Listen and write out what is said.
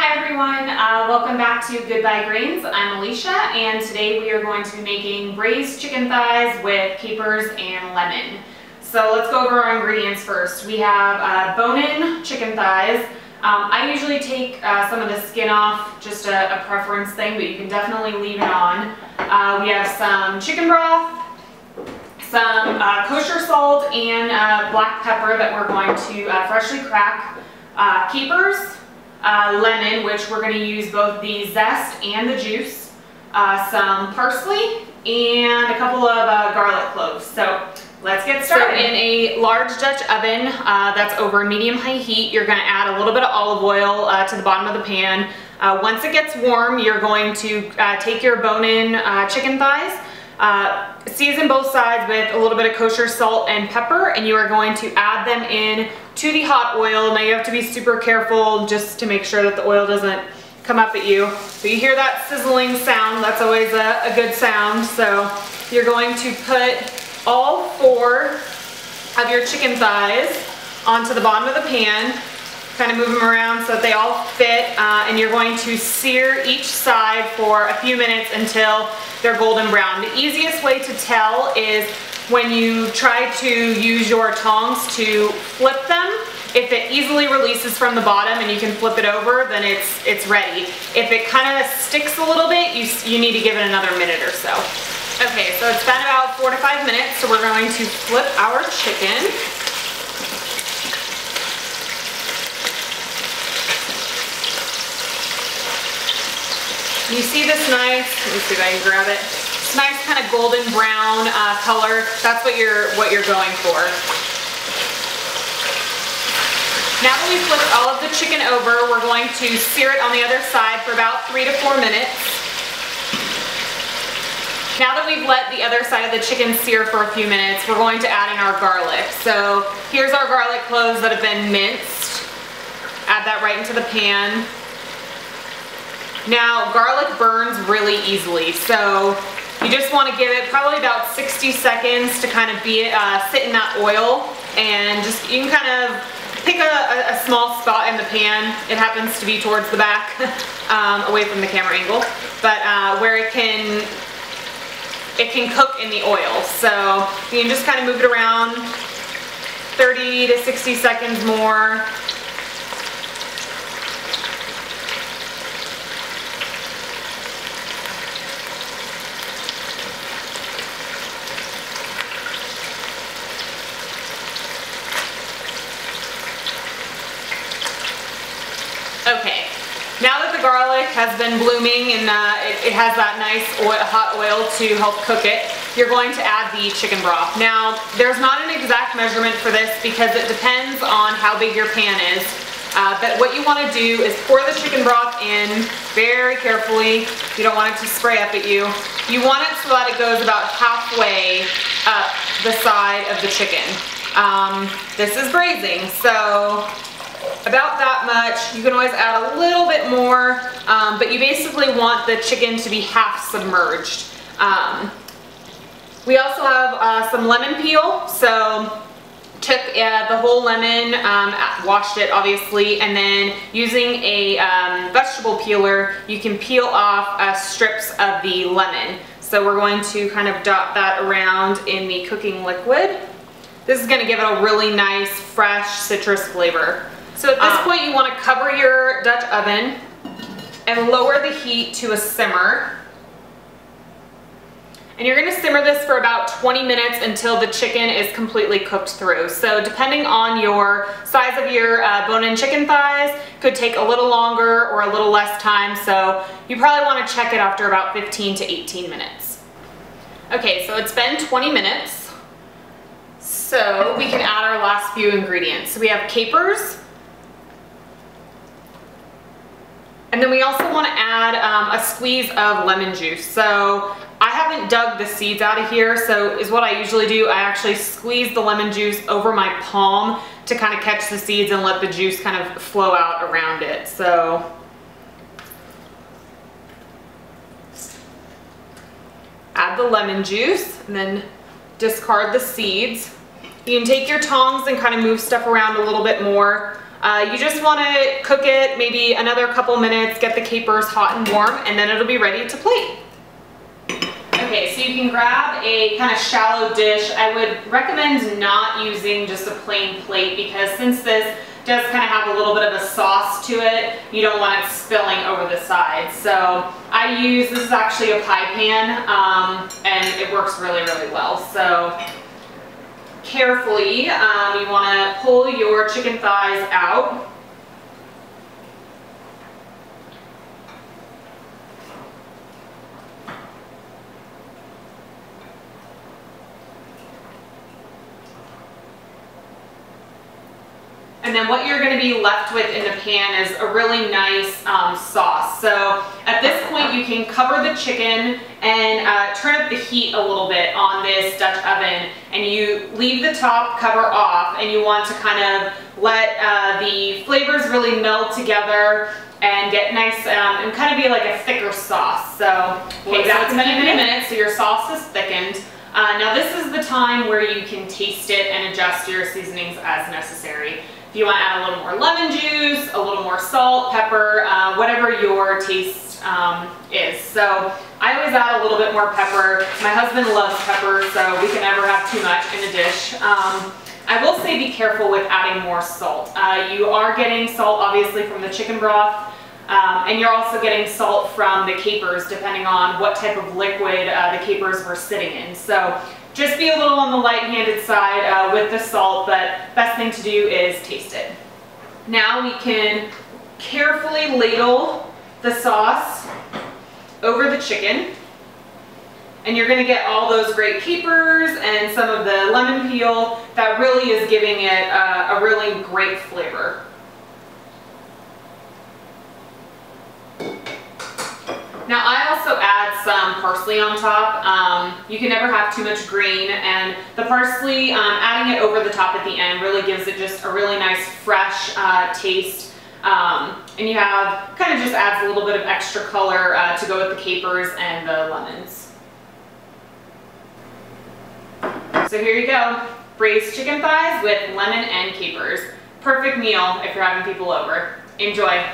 Hi everyone, welcome back to Goodbye Grains. I'm Alicia and today we are going to be making braised chicken thighs with capers and lemon. So let's go over our ingredients first. We have bone-in chicken thighs. I usually take some of the skin off, just a preference thing, but you can definitely leave it on. We have some chicken broth, some kosher salt and black pepper that we're going to freshly crack, capers, lemon, which we're going to use both the zest and the juice, some parsley, and a couple of garlic cloves. So let's get started. So in a large Dutch oven that's over medium-high heat, you're going to add a little bit of olive oil to the bottom of the pan. Once it gets warm, you're going to take your bone-in chicken thighs, season both sides with a little bit of kosher salt and pepper, and you are going to add them in to the hot oil. Now you have to be super careful just to make sure that the oil doesn't come up at you. But you hear that sizzling sound, that's always a good sound. So you're going to put all 4 of your chicken thighs onto the bottom of the pan, kind of move them around so that they all fit, and you're going to sear each side for a few minutes until they're golden brown. The easiest way to tell is when you try to use your tongs to flip them. If it easily releases from the bottom and you can flip it over, then it's ready. If it kind of sticks a little bit, you need to give it another minute or so. Okay, so it's been about 4 to 5 minutes, so we're going to flip our chicken. You see this nice, let me see if I can grab it. This nice kind of golden brown color. That's what you're going for. Now that we've flipped all of the chicken over, we're going to sear it on the other side for about 3 to 4 minutes. Now that we've let the other side of the chicken sear for a few minutes, we're going to add in our garlic. So here's our garlic cloves that have been minced. Add that right into the pan. Now, garlic burns really easily, so you just want to give it probably about 60 seconds to kind of sit in that oil, and you can kind of pick a small spot in the pan. It happens to be towards the back, away from the camera angle, but where it can cook in the oil. So you can just kind of move it around 30 to 60 seconds more. Okay, now that the garlic has been blooming and it has that nice hot oil to help cook it, you're going to add the chicken broth. Now, there's not an exact measurement for this because it depends on how big your pan is. But what you want to do is pour the chicken broth in very carefully. You don't want it to spray up at you. You want it so that it goes about halfway up the side of the chicken. This is braising, so about that much. You can always add a little bit more, but you basically want the chicken to be half submerged. We also have some lemon peel, so took the whole lemon, washed it obviously, and then using a vegetable peeler, you can peel off strips of the lemon. So we're going to kind of dot that around in the cooking liquid. This is going to give it a really nice, fresh citrus flavor. So at this point you want to cover your Dutch oven and lower the heat to a simmer. And you're going to simmer this for about 20 minutes until the chicken is completely cooked through. So depending on your size of your bone-in chicken thighs, could take a little longer or a little less time. So you probably want to check it after about 15 to 18 minutes. Okay, so it's been 20 minutes. So we can add our last few ingredients. So we have capers. And then we also want to add a squeeze of lemon juice. So I haven't dug the seeds out of here, so is what I usually do. I actually squeeze the lemon juice over my palm to kind of catch the seeds and let the juice kind of flow out around it. So add the lemon juice and then discard the seeds. You can take your tongs and kind of move stuff around a little bit more. You just want to cook it maybe another couple minutes, get the capers hot and warm, and then it'll be ready to plate. Okay, so you can grab a kind of shallow dish. I would recommend not using just a plain plate because since this does kind of have a little bit of a sauce to it, you don't want it spilling over the sides. So this is actually a pie pan, and it works really, really well. So carefully, you want to pull your chicken thighs out. And then what you're going to be left with in the pan is a really nice sauce. So at this point you can cover the chicken and turn up the heat a little bit on this Dutch oven, and you leave the top cover off, and you want to kind of let the flavors really meld together and get nice and kind of be like a thicker sauce. So okay, that's many minutes, so your sauce is thickened. Now this is the time where you can taste it and adjust your seasonings as necessary. If you want to add a little more lemon juice, a little more salt, pepper, whatever your taste is. So I always add a little bit more pepper. My husband loves pepper, so we can never have too much in a dish. I will say be careful with adding more salt. You are getting salt obviously from the chicken broth, and you're also getting salt from the capers depending on what type of liquid the capers were sitting in. So just be a little on the light-handed side with the salt, but best thing to do is taste it. Now we can carefully ladle the sauce over the chicken, and you're going to get all those great capers and some of the lemon peel that really is giving it a really great flavor. Now I also add some parsley on top. You can never have too much green, and the parsley, adding it over the top at the end really gives it just a really nice fresh taste. And you have, kind of just adds a little bit of extra color to go with the capers and the lemons. So here you go, braised chicken thighs with lemon and capers. Perfect meal if you're having people over. Enjoy.